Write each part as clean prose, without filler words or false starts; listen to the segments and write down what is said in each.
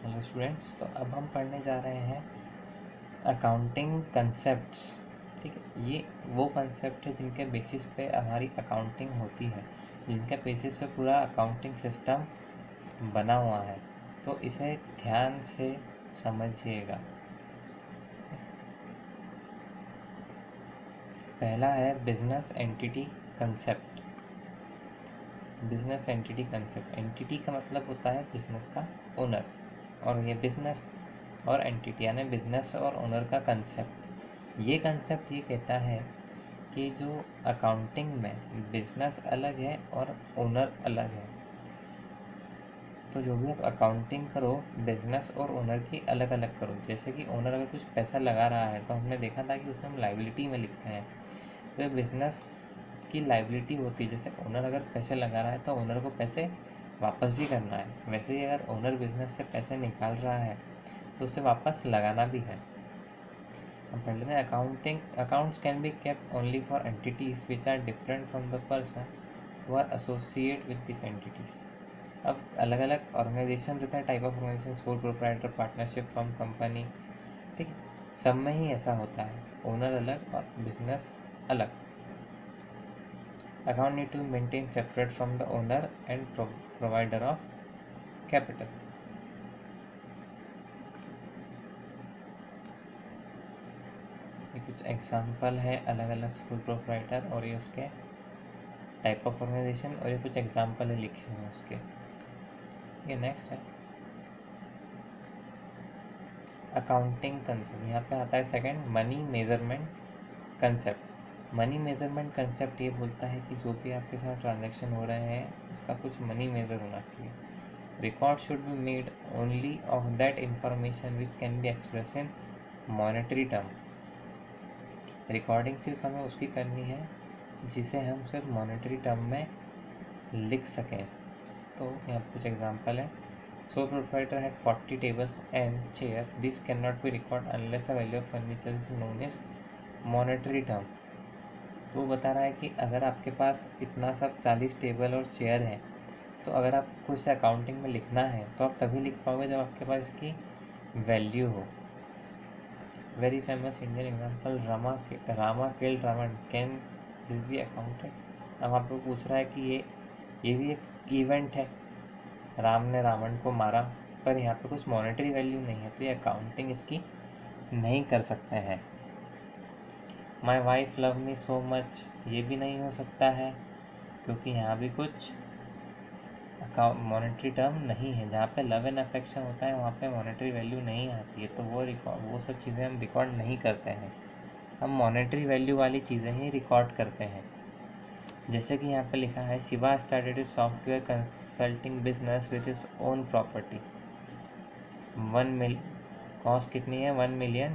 Hello students, तो अब हम पढ़ने जा रहे हैं अकाउंटिंग कंसेप्ट्स। ठीक है, ये वो कंसेप्ट है जिनके बेसिस पे हमारी अकाउंटिंग होती है, जिनके बेसिस पे पूरा अकाउंटिंग सिस्टम बना हुआ है। तो इसे ध्यान से समझिएगा। पहला है business entity concept. Business entity concept, entity का मतलब होता है बिजनेस का ओनर, और ये बिजनेस और एंटिटी यानी बिजनेस और ओनर का कंसेप्ट। ये कंसेप्ट ये कहता है कि जो अकाउंटिंग में बिजनेस अलग है और ओनर अलग है, तो जो भी आप अकाउंटिंग करो बिजनेस और ओनर की अलग अलग करो। जैसे कि ओनर अगर कुछ पैसा लगा रहा है तो हमने देखा था कि उसे हम लाइबिलिटी में लिखते हैं, तो बिजनेस की लाइबिलिटी होती है। जैसे ओनर अगर पैसे लगा रहा है तो ओनर को पैसे वापस भी करना है, वैसे ही अगर ओनर बिजनेस से पैसे निकाल रहा है तो उसे वापस लगाना भी है। हम पढ़ लेते हैं accounting. Accounts can be kept only for entities which are different from the person who are associate with this entities. अब अलग अलग ऑर्गेनाइजेशन रहते हैं, type of organisation, sole proprietor, partnership, firm, company. ठीक है, सब में ही ऐसा होता है, ओनर अलग और बिजनेस अलग। Account need to be maintained separate from the owner and provider of capital. ये कुछ एग्जाम्पल है अलग अलग स्कूल प्रोप्राइटर और ये उसके टाइप ऑफ ऑर्गेनाइजेशन, और ये कुछ एग्जाम्पल है लिखे हुए उसके। ये नेक्स्ट है अकाउंटिंग कंसेप्ट। यहाँ पे आता है second money measurement concept. Money measurement concept ये बोलता है कि जो भी आपके साथ ट्रांजैक्शन हो रहे हैं उसका कुछ मनी मेजर होना चाहिए। Record should be made only of that information which can be express in monetary term. Recording सिर्फ हमें उसकी करनी है जिसे हम सिर्फ मॉनेटरी टर्म में लिख सकें। तो यहाँ कुछ एग्जांपल है। So proprietor had 40 tables and chair, this can not be record unless the value of furniture is known as monetary term. तो वो बता रहा है कि अगर आपके पास इतना सब 40 टेबल और चेयर है, तो अगर आपको इसे अकाउंटिंग में लिखना है तो आप तभी लिख पाओगे जब आपके पास इसकी वैल्यू हो। Very famous Indian example Rama killed Ravan, can this be accounted. अब आपको पूछ रहा है कि ये भी एक इवेंट है, राम ने रावण को मारा, पर यहाँ पे कुछ मॉनेटरी वैल्यू नहीं है, तो ये अकाउंटिंग इसकी नहीं कर सकते हैं। My wife love me so much, ये भी नहीं हो सकता है क्योंकि यहाँ भी कुछ मॉनेटरी टर्म नहीं है। जहाँ पे लव एंड अफेक्शन होता है वहाँ पे मॉनेटरी वैल्यू नहीं आती है, तो वो सब चीज़ें हम रिकॉर्ड नहीं करते हैं। हम मॉनेटरी वैल्यू वाली चीज़ें ही रिकॉर्ड करते हैं। जैसे कि यहाँ पे लिखा है Shiva started is software consulting business with his own property. 1 cost कितनी है? $1 मिलियन,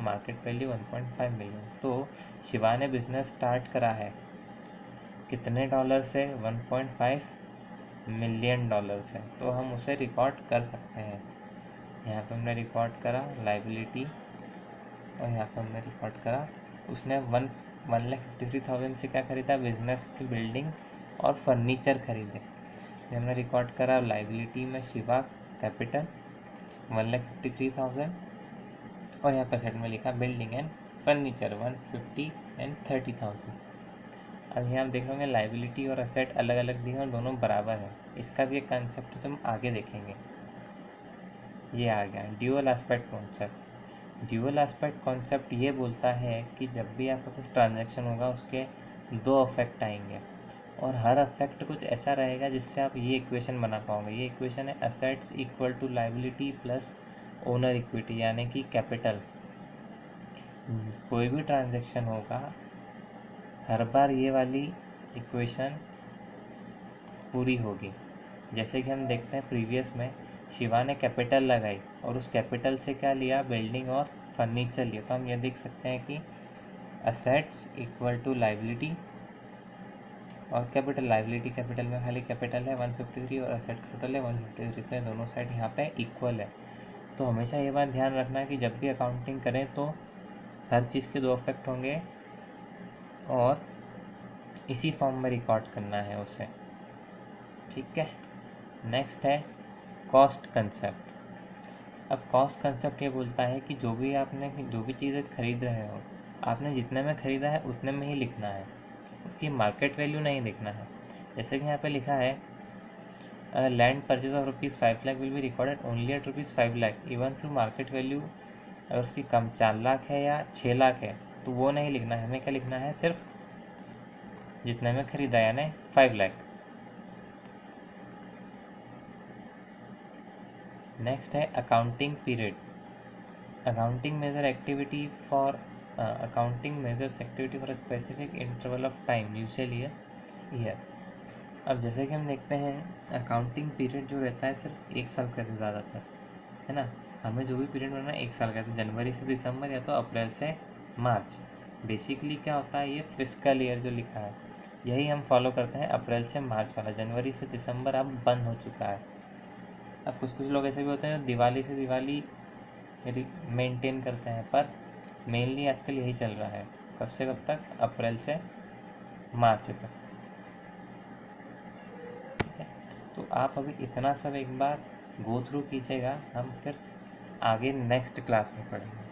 मार्केट वैल्यू 1.5 मिलियन। तो शिवा ने बिजनेस स्टार्ट करा है कितने डॉलर से? 1.5 मिलियन डॉलर से। तो हम उसे रिकॉर्ड कर सकते हैं। यहाँ पे हमने रिकॉर्ड करा लाइबिलिटी, और यहाँ पे हमने रिकॉर्ड करा उसने 1,53,000 से क्या खरीदा? बिजनेस की बिल्डिंग और फर्नीचर खरीदे। ये हमने रिकॉर्ड करा लाइबिलिटी में शिवा कैपिटल 1,53,000, और यहाँ पर सेट में लिखा बिल्डिंग एंड फर्नीचर 150 एंड 30,000। अब यहाँ आप देख रहे लाइबिलिटी और असेट अलग अलग दिए और दोनों बराबर है। इसका भी एक कंसेप्ट है तो हम आगे देखेंगे। ये आ गया dual aspect concept. Dual aspect concept ये बोलता है कि जब भी आपका कुछ ट्रांजैक्शन होगा उसके दो अफेक्ट आएंगे, और हर अफेक्ट कुछ ऐसा रहेगा जिससे आप ये इक्वेशन बना पाओगे। ये इक्वेशन है assets equal to liability plus owner equity यानी कि कैपिटल। कोई भी ट्रांजैक्शन होगा हर बार ये वाली इक्वेशन पूरी होगी। जैसे कि हम देखते हैं प्रीवियस में शिवा ने कैपिटल लगाई और उस कैपिटल से क्या लिया? बिल्डिंग और फर्नीचर लिया। तो हम ये देख सकते हैं कि असेट्स इक्वल टू लाइबिलिटी और कैपिटल। लाइबिलिटी कैपिटल में खाली कैपिटल है 153 और असेट कैपिटल है 153, तो दोनों साइड यहाँ पे इक्वल है। तो हमेशा ये बात ध्यान रखना कि जब भी अकाउंटिंग करें तो हर चीज़ के दो अफेक्ट होंगे और इसी फॉर्म में रिकॉर्ड करना है उसे। ठीक है, नेक्स्ट है कॉस्ट कंसेप्ट। अब कॉस्ट कंसेप्ट ये बोलता है कि जो भी चीज़ें खरीद रहे हो, आपने जितने में ख़रीदा है उतने में ही लिखना है, उसकी मार्केट वैल्यू नहीं देखना है। जैसे कि यहाँ पे लिखा है land purchase of ₹5 lakh will be recorded only at ₹5 lakh even through market value. अगर उसकी कम 4 लाख है या 6 लाख है तो वो नहीं लिखना है, हमें क्या लिखना है, सिर्फ जितने में ख़रीदा यानी 5 लाख। नेक्स्ट है accounting period. Accounting major activity for accounting measures activity for a specific interval of time usually year. अब जैसे कि हम देखते हैं अकाउंटिंग पीरियड जो रहता है सिर्फ 1 साल का रहता है ज़्यादातर, है ना। हमें जो भी पीरियड बनाना है 1 साल का, तो जनवरी से दिसंबर या तो अप्रैल से मार्च। बेसिकली क्या होता है, ये फिस्कल ईयर जो लिखा है यही हम फॉलो करते हैं, अप्रैल से मार्च वाला। जनवरी से दिसंबर अब बंद हो चुका है। अब कुछ लोग ऐसे भी होते हैं जो दिवाली से दिवाली मेंटेन करते हैं, पर मेनली आजकल यही चल रहा है। कब से कब तक, अप्रैल से मार्च तक। ठीक है, तो आप अभी इतना सब एक बार गो थ्रू कीजिएगा, हम फिर आगे नेक्स्ट क्लास में पढ़ेंगे।